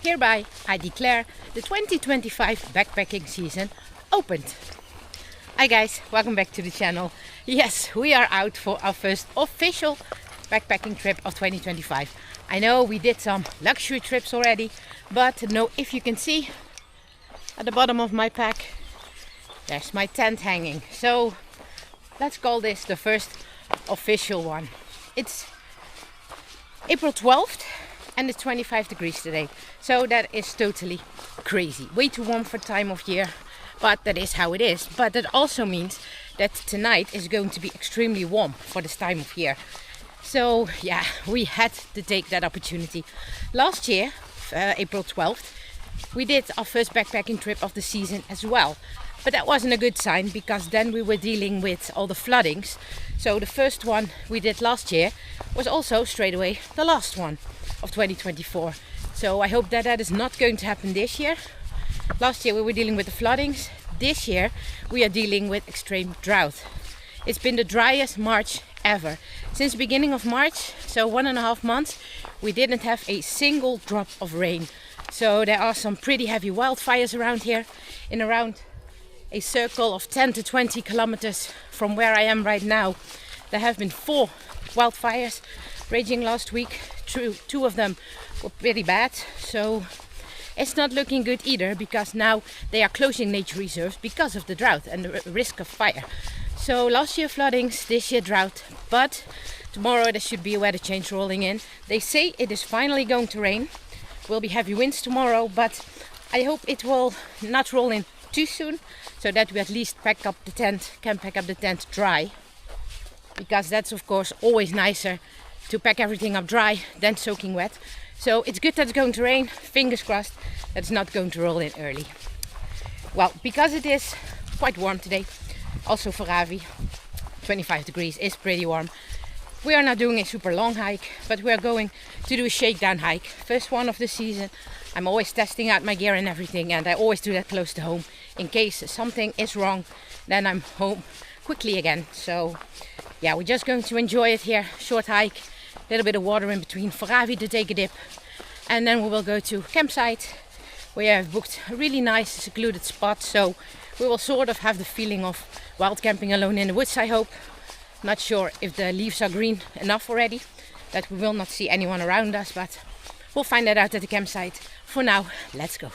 Hereby I declare the 2025 backpacking season opened. Hi guys, welcome back to the channel. Yes, we are out for our first official backpacking trip of 2025. I know we did some luxury trips already, but if you can see at the bottom of my pack, there's my tent hanging. So let's call this the first official one. It's April 12th and it's 25 degrees today. So that is totally crazy. Way too warm for time of year, but that is how it is. But that also means that tonight is going to be extremely warm for this time of year. So yeah, we had to take that opportunity. Last year, April 12th, we did our first backpacking trip of the season as well. But that wasn't a good sign because then we were dealing with all the floodings. So the first one we did last year was also straight away the last one of 2024. So I hope that that is not going to happen this year. Last year we were dealing with the floodings. This year we are dealing with extreme drought. It's been the driest March ever. Since the beginning of March, so 1.5 months, we didn't have a single drop of rain. So there are some pretty heavy wildfires around here, in around a circle of 10 to 20 kilometers from where I am right now. There have been 4 wildfires raging last week. Two of them were pretty bad. So it's not looking good either, because now they are closing nature reserves because of the drought and the risk of fire. So last year floodings, this year drought, but tomorrow there should be a weather change rolling in. They say it is finally going to rain. Will be heavy winds tomorrow, but I hope it will not roll in too soon, so that we at least can pack up the tent dry, because that's of course always nicer to pack everything up dry than soaking wet. So it's good that it's going to rain. Fingers crossed that it's not going to roll in early. Well, because it is quite warm today, also for Ravi, 25 degrees is pretty warm. We are not doing a super long hike, but we are going to do a shakedown hike. First one of the season. I'm always testing out my gear and everything, and I always do that close to home. In case something is wrong, then I'm home quickly again. So yeah, we're just going to enjoy it here. Short hike, a little bit of water in between for Ravi to take a dip. And then we will go to campsite. We have booked a really nice secluded spot, so we will sort of have the feeling of wild camping alone in the woods, I hope. Not sure if the leaves are green enough already, that we will not see anyone around us, but we'll find that out at the campsite. For now, let's go.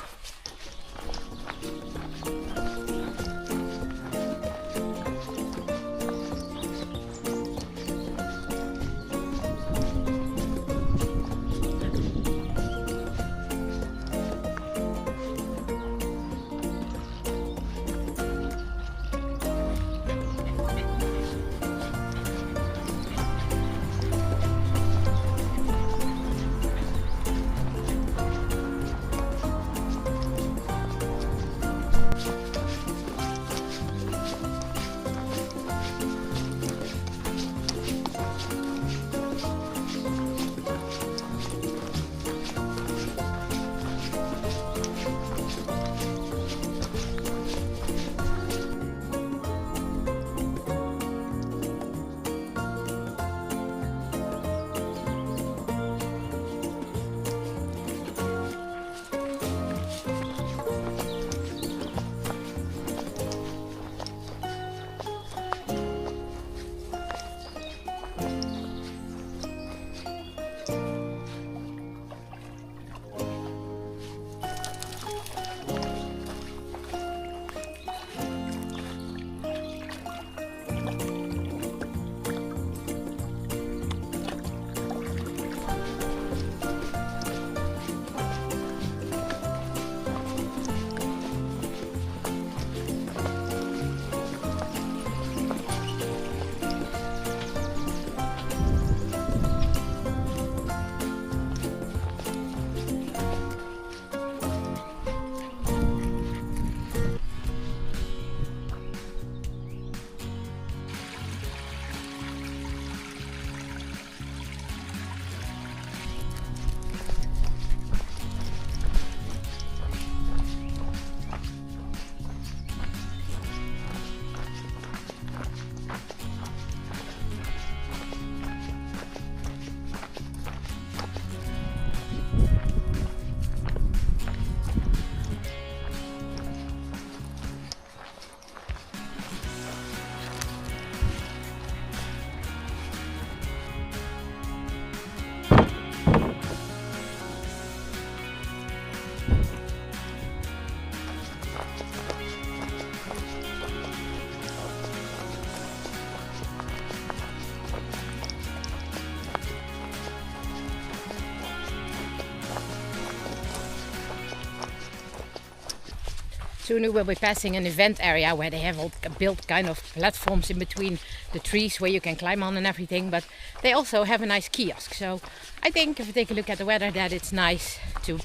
Soon we will be passing an event area where they have all built kind of platforms in between the trees where you can climb on and everything. But they also have a nice kiosk. So I think if you take a look at the weather, that it's nice to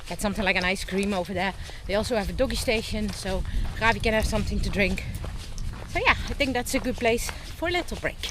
get something like an ice cream over there. They also have a doggy station, so Ravi can have something to drink. So yeah, I think that's a good place for a little break.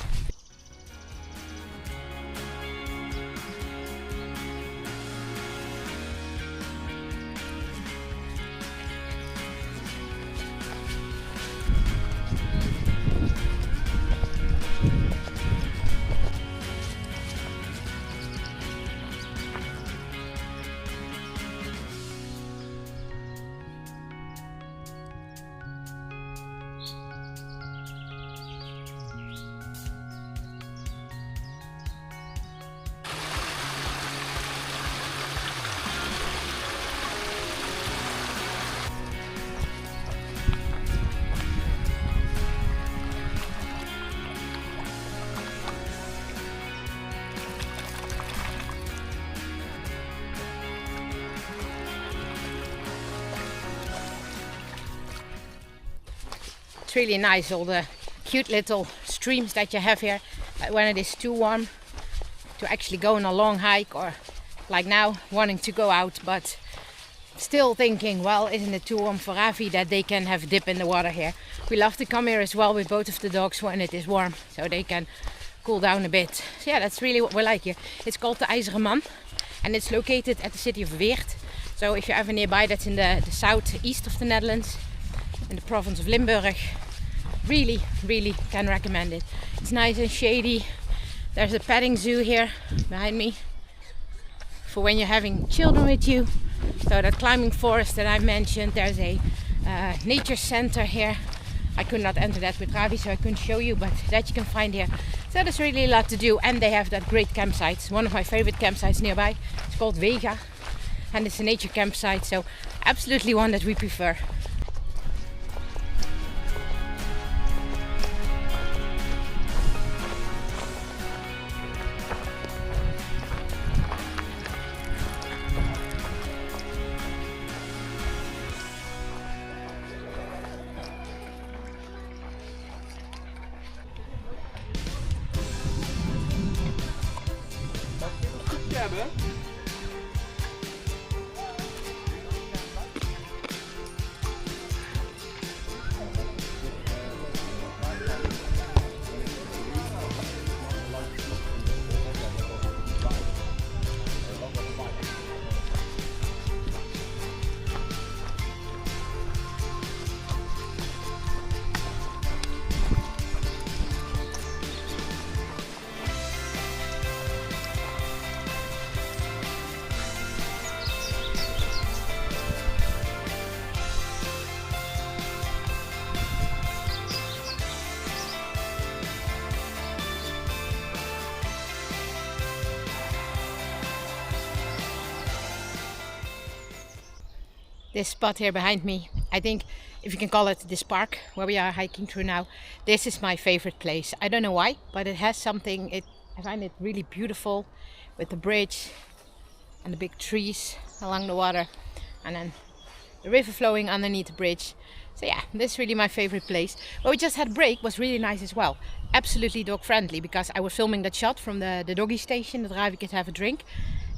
It's really nice, all the cute little streams that you have here when it is too warm to actually go on a long hike, or like now wanting to go out but still thinking, well, isn't it too warm for Ravi that they can have a dip in the water here. We love to come here as well with both of the dogs when it is warm, so they can cool down a bit. So yeah, that's really what we like here. It's called the IJzeren Man and it's located at the city of Weert. So if you're ever nearby, that's in the southeast of the Netherlands, in the province of Limburg. Really can recommend it. It's nice and shady. There's a petting zoo here behind me for when you're having children with you. So that climbing forest that I mentioned, there's a nature center here. I could not enter that with Ravi, so I couldn't show you, but that you can find here. So there's really a lot to do, and they have that great campsite. One of my favorite campsites nearby. It's called Vega, and it's a nature campsite, so absolutely one that we prefer. This spot here behind me, I think, if you can call it this park where we are hiking through now, this is my favorite place. I don't know why, but it has something, I find it really beautiful with the bridge and the big trees along the water and then the river flowing underneath the bridge. So yeah, this is really my favorite place. Where we just had a break was really nice as well. Absolutely dog friendly, because I was filming that shot from the doggy station that Ravi could have a drink.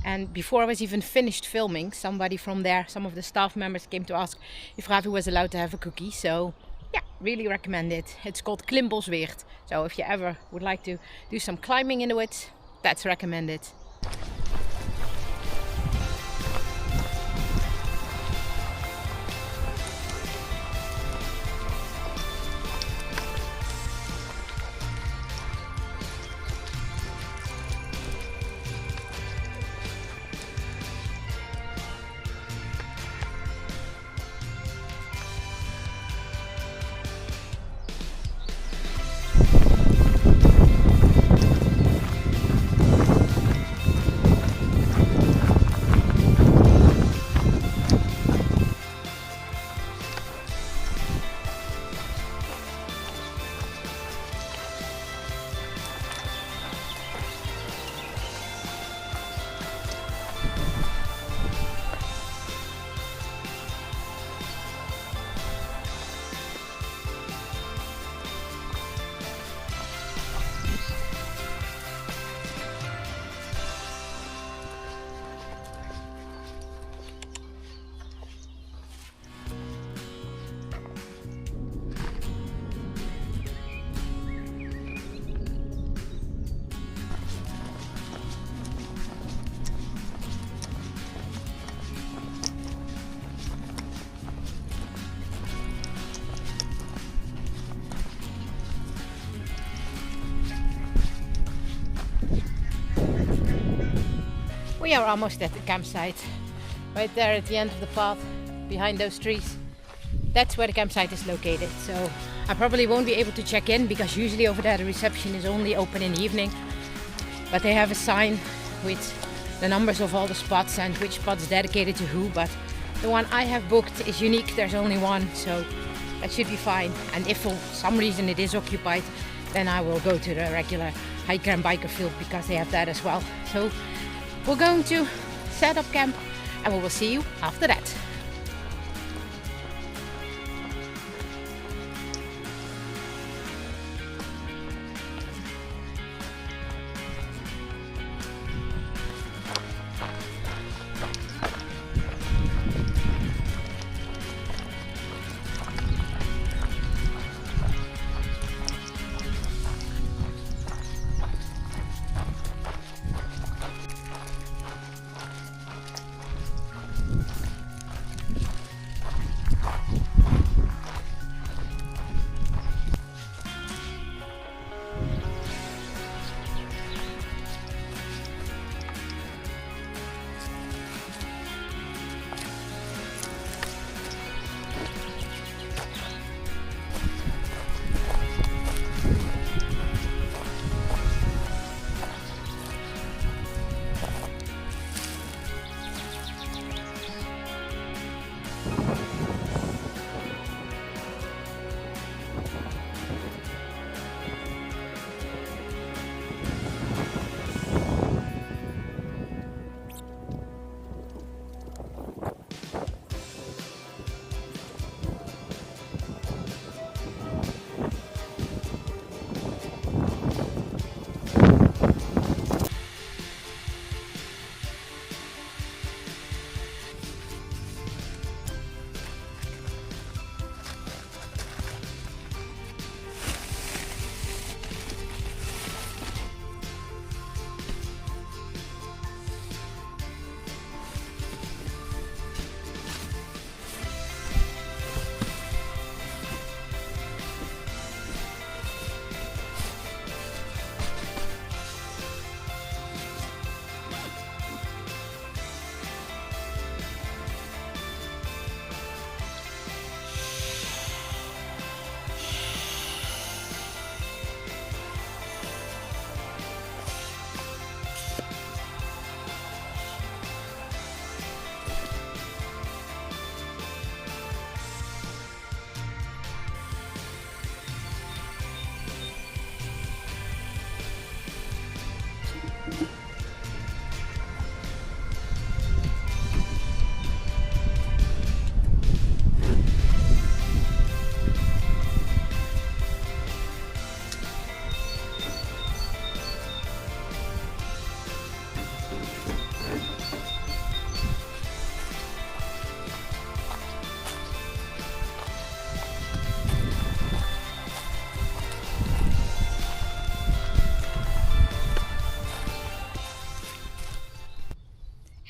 And before I was even finished filming, somebody from there, some of the staff members came to ask if Ravi was allowed to have a cookie. So yeah, really recommend it. It's called Klimbosweert. So if you ever would like to do some climbing in the woods, that's recommended. We are almost at the campsite. Right there at the end of the path, behind those trees. That's where the campsite is located. So I probably won't be able to check in because usually over there the reception is only open in the evening. But they have a sign with the numbers of all the spots and which spots dedicated to who. But the one I have booked is unique. There's only one, so that should be fine. And if for some reason it is occupied, then I will go to the regular hiker and biker field because they have that as well. So we're going to set up camp and we will see you after that.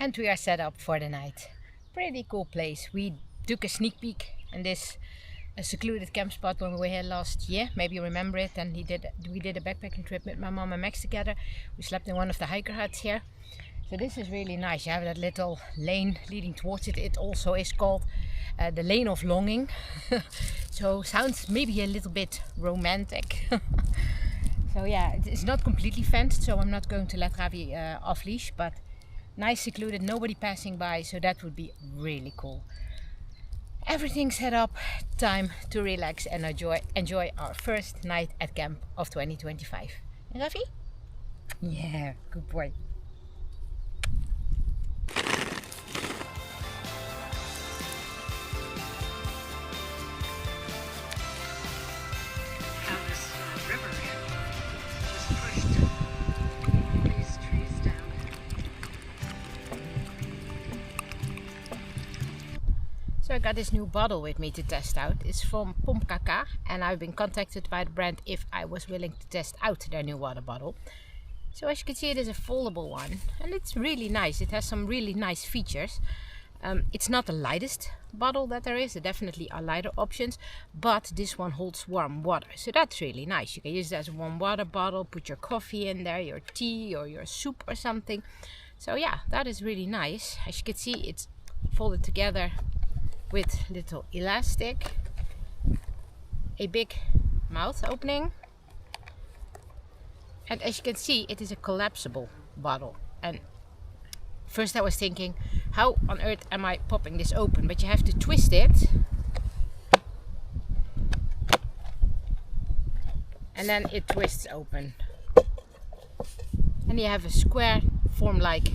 And we are set up for the night. Pretty cool place. We took a sneak peek in this secluded camp spot when we were here last year. Maybe you remember it. And we did a backpacking trip with my mom and Max together. We slept in one of the hiker huts here. So this is really nice. You have that little lane leading towards it. It also is called the Lane of Longing. So sounds maybe a little bit romantic. So yeah, it's not completely fenced, so I'm not going to let Ravi off leash, but nice secluded, nobody passing by, so that would be really cool. Everything set up, time to relax and enjoy our first night at camp of 2025. And Ravi? Yeah, good boy. So I got this new bottle with me to test out. It's from Pomp Kaka and I've been contacted by the brand if I was willing to test out their new water bottle. So as you can see, it is a foldable one and it's really nice. It has some really nice features. It's not the lightest bottle that there is. There definitely are lighter options, but this one holds warm water. So that's really nice. You can use it as a warm water bottle, put your coffee in there, your tea or your soup or something. So yeah, that is really nice. As you can see, it's folded together with little elastic, a big mouth opening, and as you can see, it is a collapsible bottle. And first I was thinking, how on earth am I popping this open? But you have to twist it, and then it twists open, and you have a square form like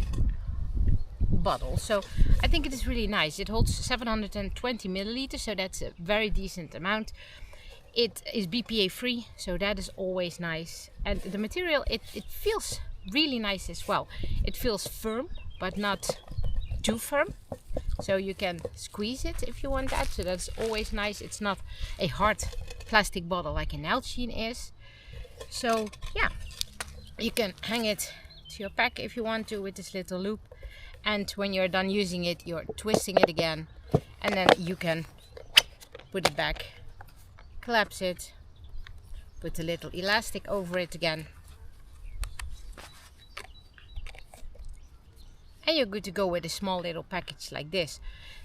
bottle. So I think it is really nice. It holds 720 milliliters, so that's a very decent amount. It is BPA free, so that is always nice. And the material, it feels really nice as well. It feels firm, but not too firm, so you can squeeze it if you want that, so that's always nice. It's not a hard plastic bottle like an Nalgene is. So yeah, you can hang it to your pack if you want to with this little loop, and when you're done using it, you're twisting it again, and then you can put it back, collapse it, put a little elastic over it again, and you're good to go with a small little package like this.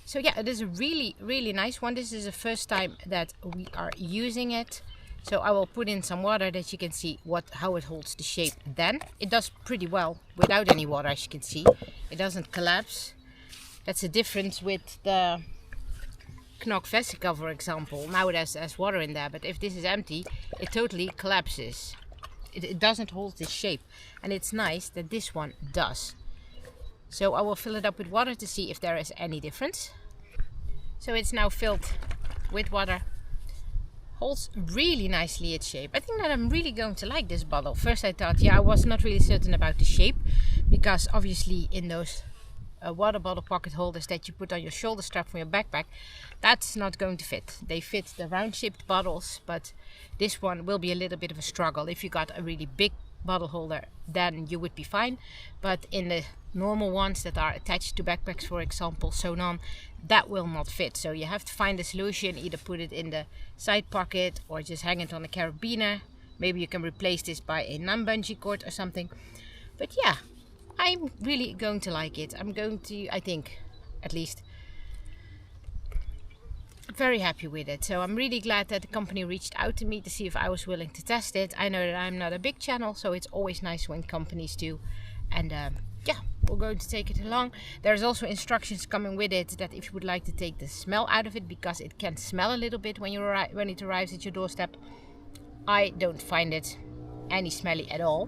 So yeah, it is a really nice one. This is the first time that we are using it, so I will put in some water that you can see how it holds the shape. Then it does pretty well without any water. As you can see, it doesn't collapse. That's the difference with the Knock Vesica, for example. Now it has water in there, but if this is empty, it totally collapses. It doesn't hold this shape, and it's nice that this one does. So I will fill it up with water to see if there is any difference. So it's now filled with water. Holds really nicely its shape. I think that I'm really going to like this bottle. First I thought, yeah, I was not really certain about the shape, because obviously in those water bottle pocket holders that you put on your shoulder strap from your backpack, that's not going to fit. They fit the round shaped bottles, but this one will be a little bit of a struggle. If you got a really big bottle holder, then you would be fine, but in the normal ones that are attached to backpacks, for example, sewn on, that will not fit. So you have to find a solution, either put it in the side pocket or just hang it on a carabiner. Maybe you can replace this by a non-bungee cord or something. But yeah, I'm really going to like it. I'm going to, I think, at least, very happy with it. So I'm really glad that the company reached out to me to see if I was willing to test it. I know that I'm not a big channel, so it's always nice when companies do. And yeah, we're going to take it along. There's also instructions coming with it that if you would like to take the smell out of it, because it can smell a little bit when it arrives at your doorstep. I don't find it any smelly at all.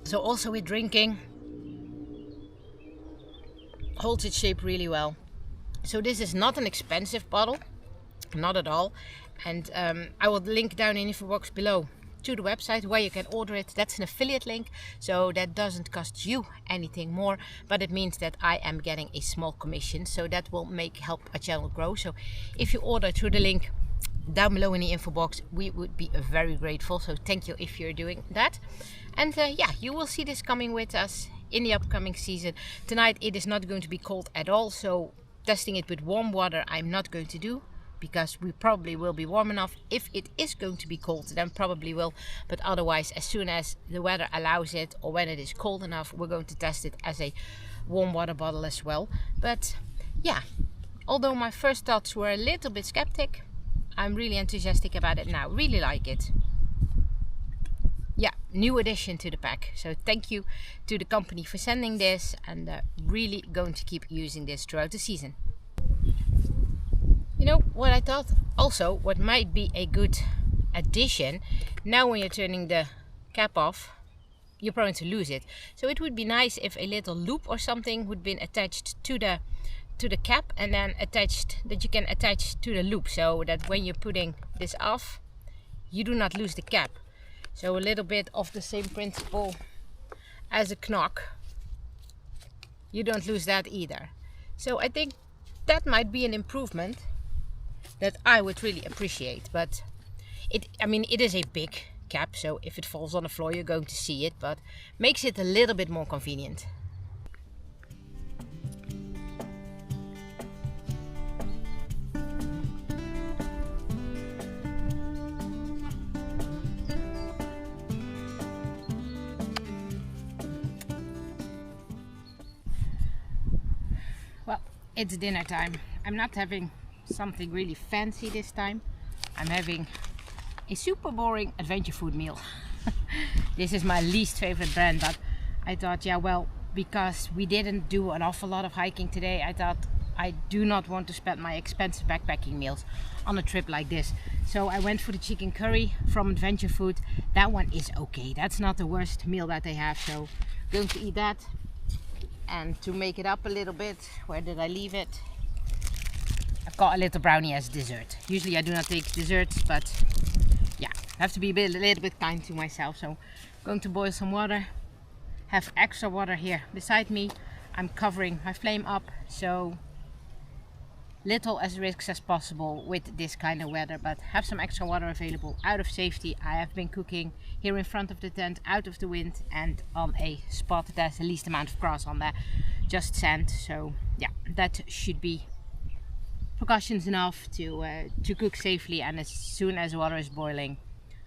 So also with drinking, holds its shape really well. So this is not an expensive bottle, not at all. And I will link down in the info box below to the website where you can order it. That's an affiliate link, so that doesn't cost you anything more, but it means that I am getting a small commission, so that will help a channel grow. So if you order through the link down below in the info box, we would be very grateful. So thank you if you're doing that. And yeah, you will see this coming with us in the upcoming season. Tonight it is not going to be cold at all, so testing it with warm water I'm not going to do, because we probably will be warm enough. If it is going to be cold, then probably will, but otherwise, as soon as the weather allows it, or when it is cold enough, we're going to test it as a warm water bottle as well. But yeah, although my first thoughts were a little bit skeptic, I'm really enthusiastic about it now. Really like it. Yeah, new addition to the pack. So thank you to the company for sending this, and really going to keep using this throughout the season. You know what I thought also, what might be a good addition, now when you're turning the cap off, you're prone to lose it. So it would be nice if a little loop or something would be attached to the cap, and then that you can attach to the loop, so that when you're putting this off, you do not lose the cap. So a little bit of the same principle as a knock, you don't lose that either. So I think that might be an improvement that I would really appreciate. But it is a big cap, so if it falls on the floor you're going to see it, but makes it a little bit more convenient. it's dinner time. I'm not having something really fancy this time. I'm having a super boring adventure food meal. This is my least favorite brand, but I thought, yeah, well, because we didn't do an awful lot of hiking today, I thought I do not want to spend my expensive backpacking meals on a trip like this. So I went for the chicken curry from Adventure Food. That one is okay. That's not the worst meal that they have. So I'm going to eat that. And to make it up a little bit, where did I leave it? I've got a little brownie as dessert. Usually I do not take desserts, but yeah, I have to be a little bit kind to myself. So I'm going to boil some water. Have extra water here beside me. I'm covering my flame up, so little as risks as possible with this kind of weather, but have some extra water available out of safety. I have been cooking here in front of the tent, out of the wind, and on a spot that has the least amount of grass on there, just sand. So yeah, that should be precautions enough to cook safely, and as soon as water is boiling,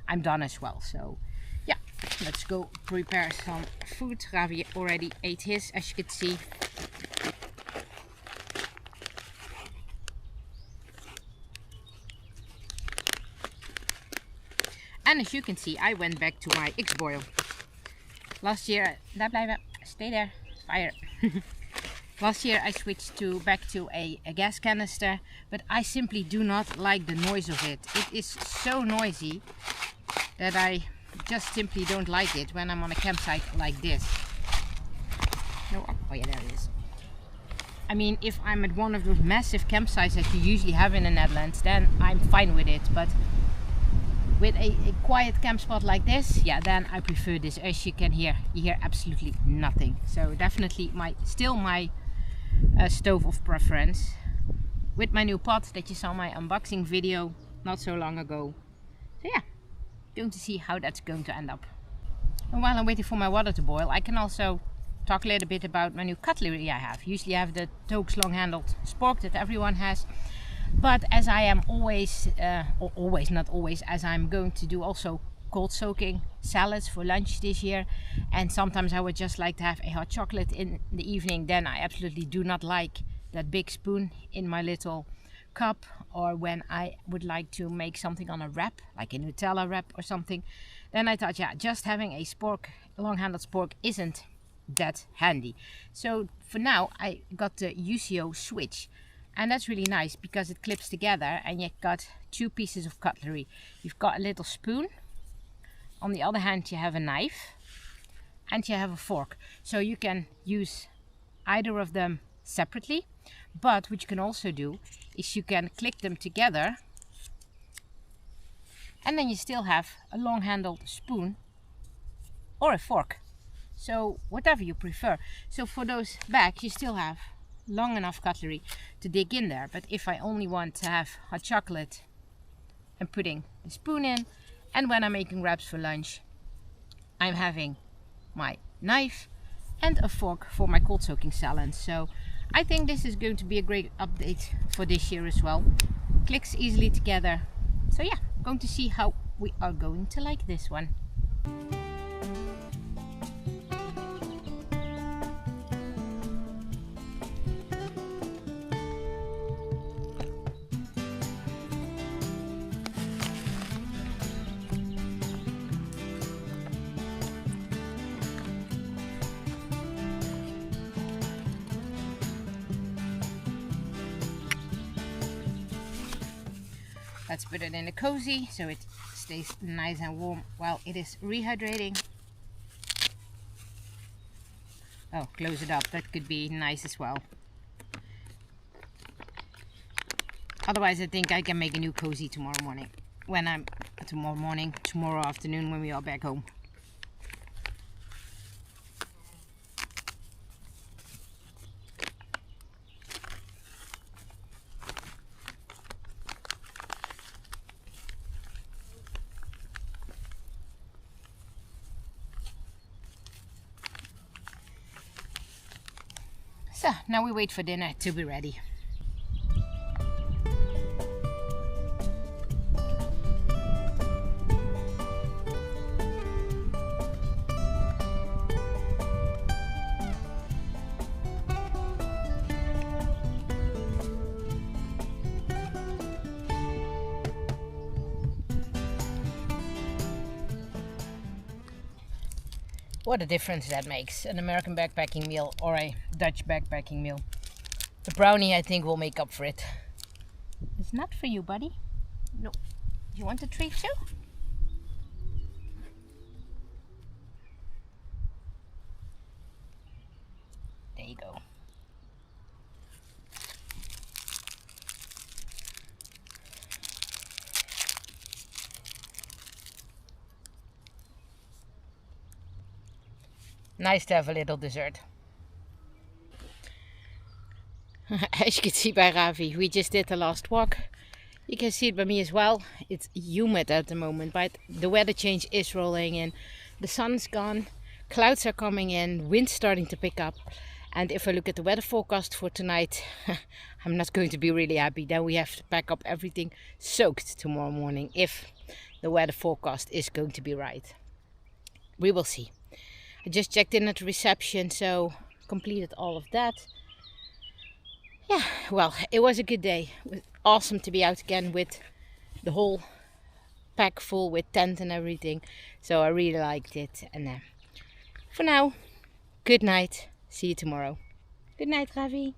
I'm done as well. So yeah, let's go prepare some food. Ravi already ate his, as you could see. And as you can see, I went back to my X-boil. Last year, daar blijven, stay there, fire. Last year I switched back to a gas canister, but I simply do not like the noise of it. It is so noisy that I just simply don't like it when I'm on a campsite like this. No, oh yeah, there it is. I mean, if I'm at one of those massive campsites that you usually have in the Netherlands, then I'm fine with it. But with a quiet camp spot like this, yeah, then I prefer this. As you can hear, you hear absolutely nothing. So definitely still my stove of preference, with my new pot that you saw my unboxing video not so long ago. So yeah, going to see how that's going to end up. And while I'm waiting for my water to boil, I can also talk a little bit about my new cutlery I have. Usually I have the Toaks long-handled spork that everyone has. But as I am always, not always, as I'm going to do also cold soaking salads for lunch this year, and sometimes I would just like to have a hot chocolate in the evening, then I absolutely do not like that big spoon in my little cup. Or when I would like to make something on a wrap, like a Nutella wrap or something, then I thought, yeah, just having a spork, long-handled spork, isn't that handy. So for now I got the UCO switch. And that's really nice because it clips together and you've got two pieces of cutlery. You've got a little spoon. On the other hand, you have a knife and you have a fork. So you can use either of them separately. But what you can also do is you can click them together. And then you still have a long-handled spoon or a fork. So whatever you prefer. So for those bags, you still have long enough cutlery to dig in there. But if I only want to have hot chocolate, I'm putting the spoon in, and when I'm making wraps for lunch, I'm having my knife and a fork for my cold soaking salad. So I think this is going to be a great update for this year as well. Clicks easily together. So yeah, going to see how we are going to like this one. Let's put it in a cozy so it stays nice and warm while it is rehydrating. Oh, close it up. That could be nice as well. Otherwise, I think I can make a new cozy tomorrow morning. Tomorrow afternoon when we are back home. So now we wait for dinner to be ready. What a difference that makes, an American backpacking meal or a Dutch backpacking meal. The brownie, I think, will make up for it. It's not for you, buddy. No. You want a treat too? There you go. Nice to have a little dessert. As you can see by Ravi, we just did the last walk. You can see it by me as well. It's humid at the moment, but the weather change is rolling in. The sun's gone, clouds are coming in, wind's starting to pick up. And if I look at the weather forecast for tonight, I'm not going to be really happy. Then we have to pack up everything soaked tomorrow morning if the weather forecast is going to be right. We will see. I just checked in at the reception, so completed all of that. Yeah, well, it was a good day. It was awesome to be out again with the whole pack full with tent and everything. So I really liked it. And for now, good night. See you tomorrow. Good night, Ravi.